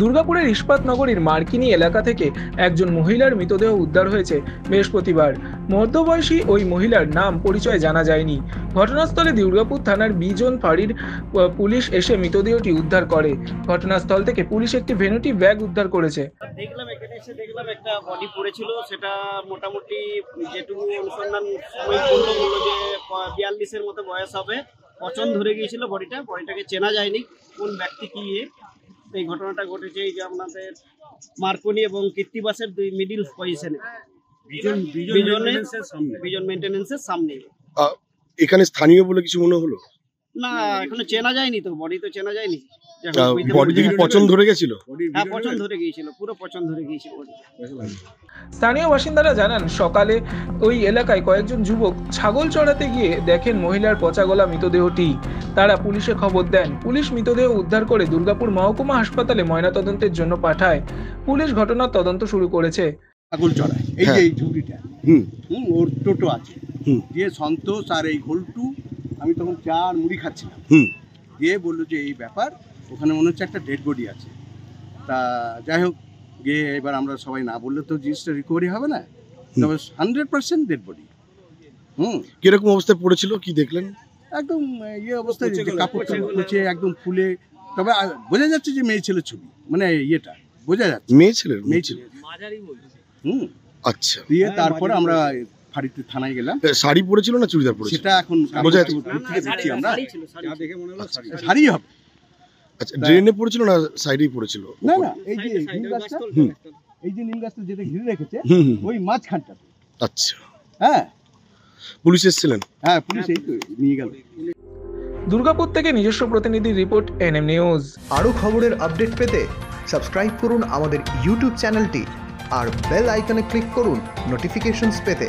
দুর্গাপুরের ইস্পাত নগরীর মার্কিনী এলাকা থেকে একজন মহিলার মৃতদেহ উদ্ধার হয়েছে বৃহস্পতিবার। মধ্যবয়সী ওই মহিলার নাম পরিচয় জানা যায়নি। ঘটনাস্থলে দুর্গাপুর থানার বিজন ফাঁড়ির পুলিশ এসে মৃতদেহটি উদ্ধার করে। ঘটনাস্থল থেকে পুলিশ একটি ভ্যানিটি ব্যাগ উদ্ধার করেছে। দেখলাম একটা বডি পড়েছিল, সেটা মোটামুটি যেটুকু অনুসন্ধান সময় বললো যে 42-এর মতো বয়স হবে। পচন ধরে গিয়েছিল বডিটাকে চেনা যায়নি কোন ব্যক্তি কি। এই ঘটনাটা ঘটেছে এই যে আপনাদের মার্কনি এবং কীর্তিবাসের দুই মিডিল পজিশনে, বিজন মেইনটেনেন্সের সামনে। এখানে স্থানীয় বলে কিছু মনে হলো না, এখনো চেনা যায়নি তো, বডি তো চেনা যায়নি। বডি কি পচন ধরে গেছিল? হ্যাঁ, পচন ধরে গিয়েছিল, পুরো পচন ধরে গিয়েছিল। স্থানীয় বাসিন্দারা জানান, সকালে ওই এলাকায় কয়েকজন যুবক ছাগল চড়াতে গিয়ে দেখেন মহিলার পচাগলা মৃতদেহটি। তারা পুলিশে খবর দেন। পুলিশ মৃতদেহ উদ্ধার করে দুর্গাপুর মহকুমা হাসপাতালে ময়নাতদন্তের জন্য পাঠায়। পুলিশ ঘটনার তদন্ত শুরু করেছে। ছাগল চড়ায় এই যে এই ঝুড়িটা, ওর টোটো আছে, দিয়ে সন্তোষ আর এই ঘোলটু, আমি তখন চা আর মুড়ি খাচ্ছিলাম, দিয়ে বললো যে এই ব্যাপার, ওখানে মনে হচ্ছে একটা ডেড বডি আছে। তা যাই হোক, গিয়ে এবার আমরা সবাই না বললে তো জিনিসটা রিকভারি হবে না, তবে 100% ডেড বডি। কিরকম অবস্থায় পড়েছিল, কি দেখলেন? একদম ইয়ে অবস্থায়, কাপড় কুচে একদম ফুলে, তবে বোঝা যাচ্ছে যে মেয়ে ছেলের ছবি, মানে ইয়েটা বোঝা যাচ্ছে মেয়ে ছেলে। আচ্ছা, দিয়ে তারপরে আমরা ফাঁড়িতে থানায় গেলাম। শাড়ি পরেছিল না চুড়িদার পরেছিল সেটা এখন বোঝা যাচ্ছে, আমরা শাড়ি হবে। আচ্ছা, ড্রেনে পড়েছিল না সাইডেই পড়েছিল? না না, এই যে নিম গাছটা, এই যে নিম গাছটা যেটা ঘিরে রেখেছে ওই মাঝখানটা। আচ্ছা, হ্যাঁ, পুলিশ এসেছিলেন? হ্যাঁ, পুলিশ এই তো নিয়ে গেল। দুর্গাপুর থেকে নিজস্ব প্রতিনিধি রিপোর্ট, এনএম নিউজ। আরও খবরের আপডেট পেতে সাবস্ক্রাইব করুন আমাদের ইউটিউব চ্যানেলটি আর বেল আইকনে ক্লিক করুন নোটিফিকেশনস পেতে।